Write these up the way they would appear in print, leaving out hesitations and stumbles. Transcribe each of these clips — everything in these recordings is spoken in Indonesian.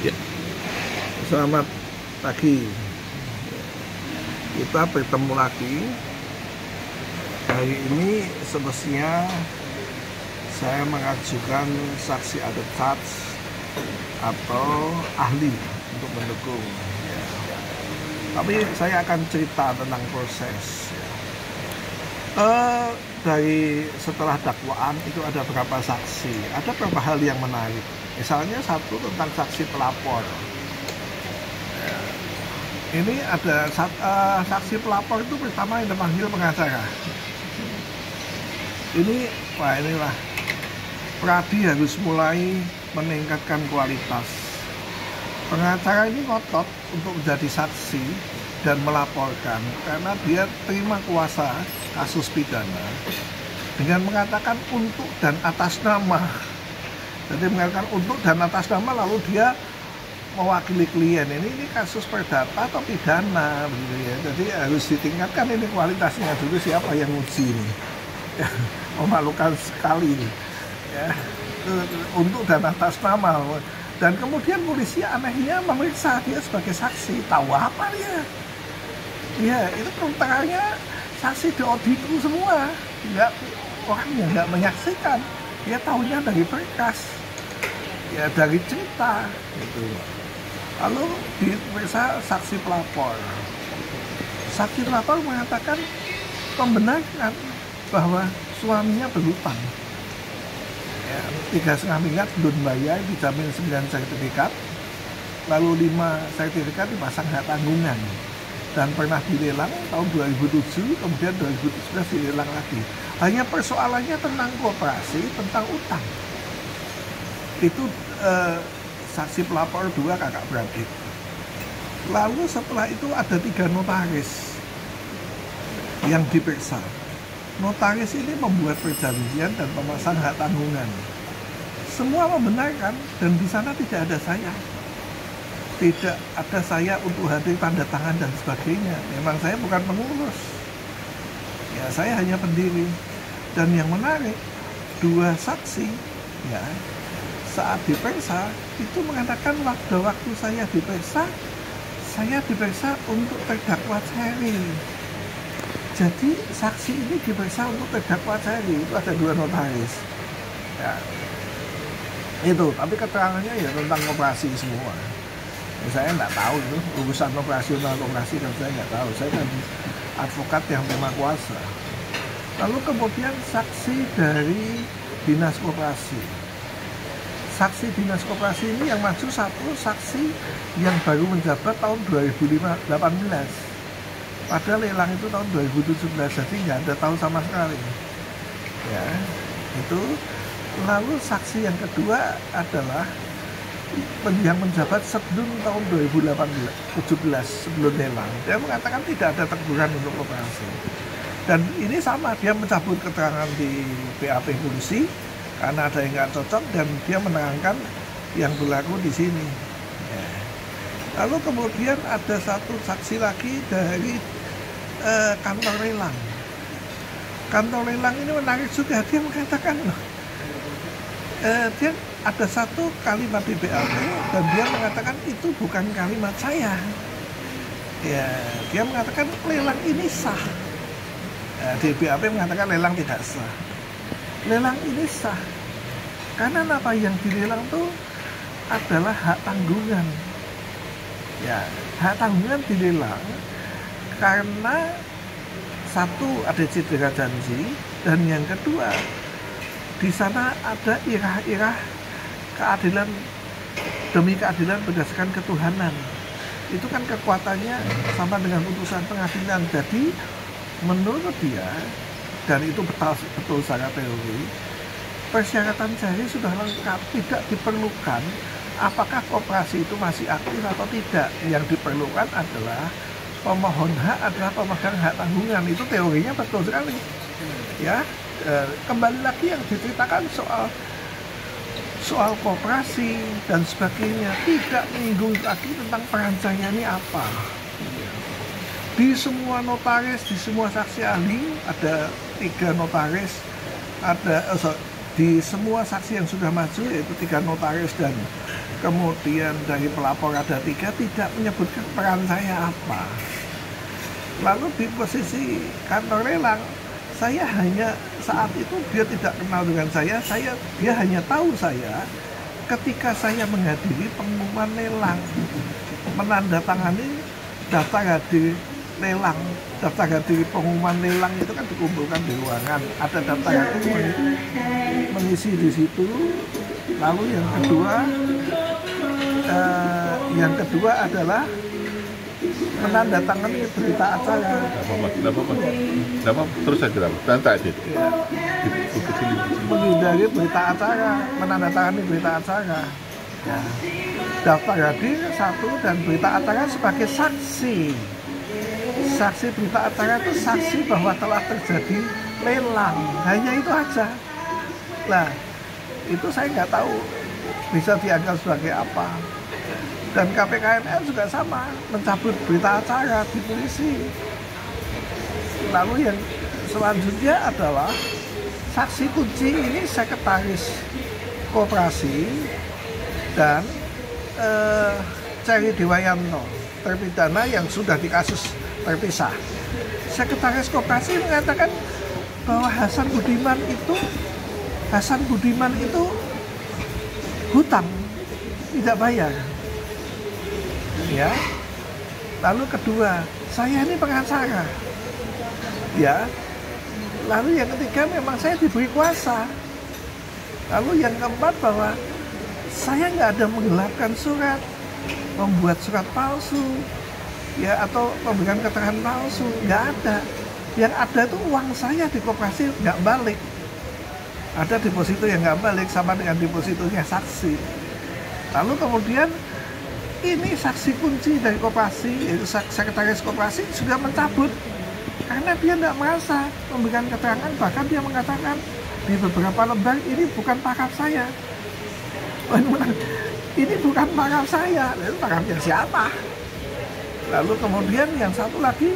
Ya, selamat pagi. Kita bertemu lagi. Hari ini semestinya saya mengajukan saksi advokat atau ahli untuk mendukung. Ya. Tapi saya akan cerita tentang proses. Dari setelah dakwaan itu ada berapa saksi, ada beberapa hal yang menarik. Misalnya satu tentang saksi pelapor. Ini ada saksi pelapor itu pertama yang dipanggil pengacara. Inilah Pradi harus mulai meningkatkan kualitas. Pengacara ini ngotot untuk menjadi saksi dan melaporkan karena dia terima kuasa kasus pidana dengan mengatakan untuk dan atas nama. Jadi mengatakan untuk dan atas nama, lalu dia mewakili klien. Ini kasus perdata atau pidana begitu ya. Jadi harus ditingkatkan ini kualitasnya dulu, siapa yang uji ini. Ya, memalukan sekali ini. Ya, untuk dan atas nama. Dan kemudian polisi anehnya memeriksa dia sebagai saksi. Tahu apa dia? Ya, itu keterangannya saksi di auditu semua. Orangnya nggak menyaksikan. Dia tahunya dari berkas. Ya, dari cerita gitu. Lalu diperiksa saksi pelapor. Saksi pelapor mengatakan pembenaran bahwa suaminya berhutang. Ya, 3,5 miliar belum bayar, dijamin 9 sertifikat, lalu 5 sertifikat dipasang hak tanggungan, dan pernah dilelang tahun 2007, kemudian 2017 dilelang lagi. Hanya persoalannya tentang koperasi, tentang utang. Itu saksi pelapor 2 kakak beradik. Lalu setelah itu ada 3 notaris yang diperiksa. Notaris ini membuat perjanjian dan memasang hak tanggungan. Semua membenarkan, dan di sana tidak ada saya. Tidak ada saya untuk hadir tanda tangan dan sebagainya. Memang saya bukan pengurus. Ya, saya hanya pendiri. Dan yang menarik, 2 saksi ya saat diperiksa itu mengatakan waktu saya diperiksa untuk terdakwa Cherry. Jadi saksi ini diperiksa untuk terdakwa Cherry. Itu ada 2 notaris. Ya. Itu, tapi keterangannya ya tentang koperasi semua. Ya, saya nggak tahu itu urusan operasional koperasi, dan saya nggak tahu. Saya kan advokat yang terima kuasa. Lalu kemudian saksi dari Dinas Koperasi. Saksi Dinas Koperasi ini yang maju satu saksi yang baru menjabat tahun 2018. Padahal lelang itu tahun 2017, jadi nggak ada tahu sama sekali. Ya, itu. Lalu saksi yang kedua adalah yang menjabat sebelum tahun 2017 sebelum lelang. Dia mengatakan tidak ada teguran untuk koperasi. Dan ini sama, dia mencabut keterangan di BAP polisi karena ada yang nggak cocok, dan dia menerangkan yang berlaku di sini. Ya. Lalu kemudian ada satu saksi lagi dari kantor lelang. Kantor lelang ini menarik juga, dia mengatakan dia ada satu kalimat di BAP dan dia mengatakan itu bukan kalimat saya. Ya, dia mengatakan lelang ini sah. Ya, di BAP mengatakan lelang tidak sah. Lelang ini sah karena apa yang dilelang itu adalah hak tanggungan. Ya, hak tanggungan dilelang karena satu ada cedera janji, dan yang kedua di sana ada irah-irah keadilan demi keadilan berdasarkan ketuhanan. Itu kan kekuatannya sama dengan putusan pengadilan. Jadi menurut dia, dan itu betul secara teori, persyaratan Cherry sudah lengkap, tidak diperlukan apakah koperasi itu masih aktif atau tidak. Yang diperlukan adalah pemohon hak adalah pemegang hak tanggungan. Itu teorinya betul sekali. Ya, kembali lagi yang diceritakan soal koperasi dan sebagainya, tidak menyinggung lagi tentang peran saya ini apa. Di semua notaris, di semua saksi ahli, ada 3 notaris, di semua saksi yang sudah maju, yaitu 3 notaris dan kemudian dari pelapor ada 3 tidak menyebutkan peran saya apa. Lalu di posisi kantor lelang, saya hanya saat itu dia tidak kenal dengan saya, dia hanya tahu saya ketika saya menghadiri pengumuman lelang, menandatangani daftar hadir lelang. Daftar hadir pengumuman lelang itu kan dikumpulkan di ruangan, ada daftar hadir mengisi di situ. Lalu yang kedua adalah menandatangani berita acara. Tidak apa, terus saja nanti Ya. Menghindari berita acara, menandatangani berita acara. Ya. Daftar hadir 1 dan berita acara sebagai saksi. Saksi berita acara itu saksi bahwa telah terjadi lelang. Hanya itu aja. Nah, itu saya nggak tahu bisa dianggap sebagai apa. Dan KPKNR juga sama, mencabut berita acara di polisi. Lalu yang selanjutnya adalah saksi kunci ini sekretaris koperasi dan Ceri Dewayanto, terpidana yang sudah di kasus terpisah. Sekretaris koperasi mengatakan bahwa Hasan Budiman itu hutang, tidak bayar. Ya. Lalu kedua, saya ini pengacara. Ya. Lalu yang ketiga memang saya diberi kuasa. Lalu yang keempat bahwa saya nggak ada menggelapkan surat, membuat surat palsu, ya, atau memberikan keterangan palsu, nggak ada. Yang ada itu uang saya di koperasi nggak balik. Ada deposito yang nggak balik sama dengan depositonya saksi. Lalu kemudian ini saksi kunci dari koperasi, yaitu sekretaris koperasi juga mencabut karena dia tidak merasa memberikan keterangan. Bahkan dia mengatakan di beberapa lembar ini bukan pakar saya. Ini bukan pakar saya, itu pakarnya siapa? Lalu kemudian yang satu lagi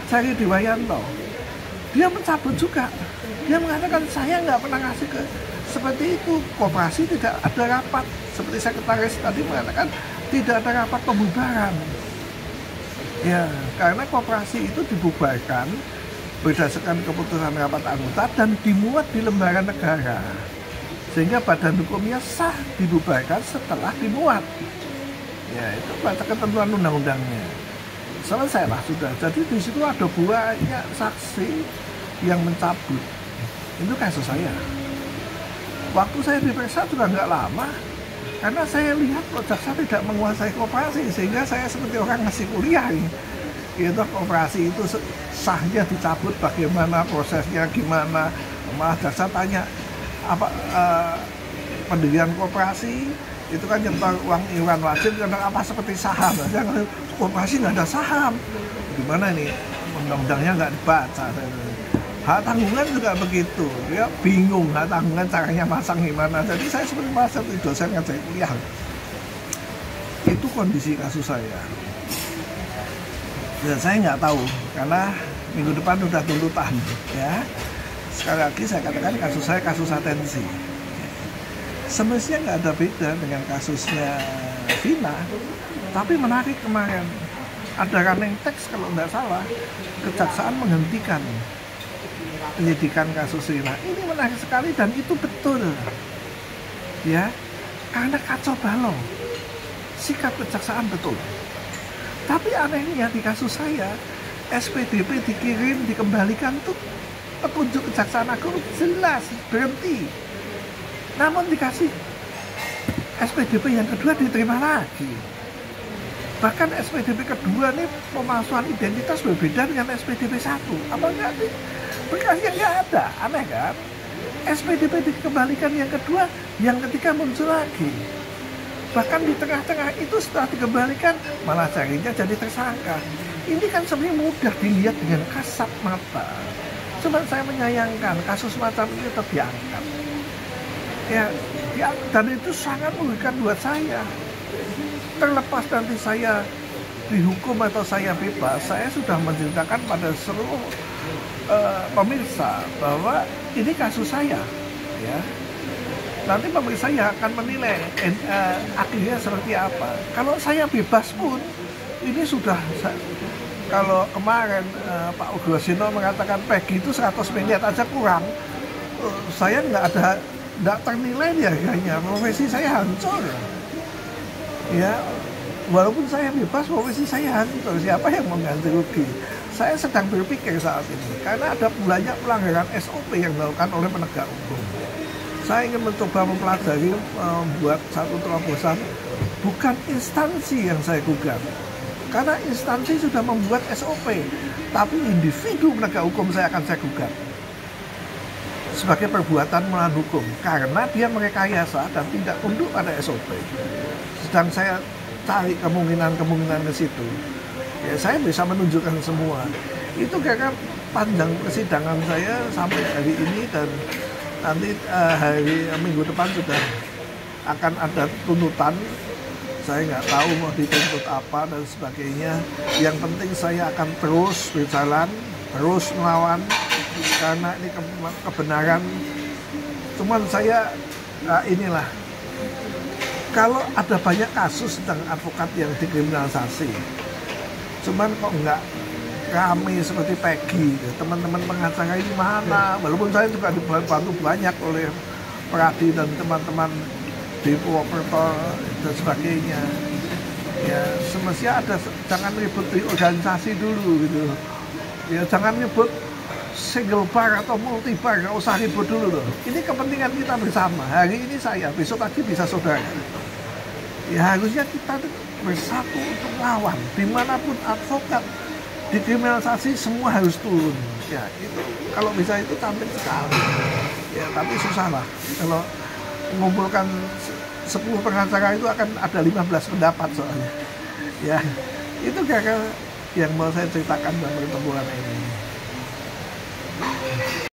Ceri Dewayanto, dia mencabut juga. Dia mengatakan saya nggak pernah ngasih ke seperti itu, koperasi tidak ada rapat. Seperti sekretaris tadi mengatakan tidak ada rapat pembubaran. Ya, karena koperasi itu dibubarkan berdasarkan keputusan rapat anggota dan dimuat di lembaran negara. Sehingga badan hukumnya sah dibubarkan setelah dimuat. Ya, itu baca ketentuan undang-undangnya. Selesailah sudah. Jadi di situ ada banyak saksi yang mencabut. Itu kasus saya. Waktu saya diperiksa juga nggak lama. Karena saya lihat kok jaksa tidak menguasai koperasi, sehingga saya seperti orang ngasih kuliah ini. Itu koperasi itu sahnya dicabut, bagaimana prosesnya, gimana. Malah jaksa tanya apa pendirian koperasi itu kan nyetor uang iuran wajib, karena apa seperti saham. Jangan koperasi nggak ada saham. Gimana ini? Undang-undangnya nggak dibaca. Hak tanggungan juga begitu, dia bingung hak tanggungan caranya masang gimana. Jadi saya seperti merasa dosen ngajari kuliah. Itu kondisi kasus saya. Ya saya nggak tahu karena minggu depan udah tuntutan. Ya sekali lagi saya katakan kasus saya kasus atensi. Semestinya nggak ada beda dengan kasusnya Vina, tapi menarik kemarin ada running text kalau nggak salah, kejaksaan menghentikan penyidikan kasus Vina. Ini menarik sekali dan itu betul, ya, karena kacau balau sikap kejaksaan betul. Tapi anehnya di kasus saya SPDP dikirim dikembalikan tuh petunjuk Kejaksaan Agung jelas berhenti. Namun dikasih SPDP yang kedua diterima lagi. Bahkan SPDP kedua nih pemalsuan identitas berbeda dengan SPDP 1. Apa enggak sih? Berkasnya nggak ada, aneh kan? SPDP dikembalikan yang kedua, yang ketiga muncul lagi. Bahkan di tengah-tengah itu setelah dikembalikan malah carinya jadi tersangka. Ini kan sebenarnya mudah dilihat dengan kasat mata. Cuma saya menyayangkan kasus macam ini tetap diangkat. Ya, dan itu sangat merugikan buat saya. Terlepas nanti saya dihukum atau saya bebas, saya sudah menceritakan pada seluruh pemirsa bahwa ini kasus saya, ya. nanti pemirsa yang akan menilai akhirnya seperti apa. Kalau saya bebas pun, ini sudah, kalau kemarin Pak Ugrosino mengatakan Peggy itu 100 miliar aja kurang, saya nggak ternilai dia harganya, profesi saya hancur. Ya, walaupun saya bebas, profesi saya hancur. Siapa yang mau ganti rugi? Saya sedang berpikir saat ini, karena ada banyak pelanggaran SOP yang dilakukan oleh penegak hukum. Saya ingin mencoba mempelajari, membuat satu terobosan, bukan instansi yang saya gugat. Karena instansi sudah membuat SOP, tapi individu penegak hukum saya akan gugat sebagai perbuatan melawan hukum, karena dia merekayasa dan tidak tunduk pada SOP. Sedang saya cari kemungkinan ke situ. Ya, saya bisa menunjukkan semua. Itu karena panjang persidangan saya sampai hari ini, dan nanti hari minggu depan sudah akan ada tuntutan. Saya nggak tahu mau dituntut apa dan sebagainya. Yang penting saya akan terus berjalan, terus melawan, karena ini kebenaran. Cuman saya inilah, kalau ada banyak kasus tentang advokat yang dikriminalisasi, cuman kok nggak rame seperti Peggy. Teman-teman pengacara ini mana? Walaupun saya juga dibantu banyak oleh Pradi dan teman-teman di Purwokerto dan sebagainya. Ya, semestinya jangan ribut di organisasi dulu gitu. Ya, jangan ribut single bar atau multi bar, nggak usah ribut dulu loh. Ini kepentingan kita bersama. Hari ini saya, besok lagi bisa saudara. Ya, harusnya kita bersatu untuk lawan. Dimanapun advokat dikriminalisasi, semua harus turun. Ya, itu kalau bisa itu cantik sekali. Ya, tapi susah lah. Kalau mengumpulkan 10 pengacara itu akan ada 15 pendapat soalnya. Ya, itu kira-kira yang mau saya ceritakan dalam pertemuan ini.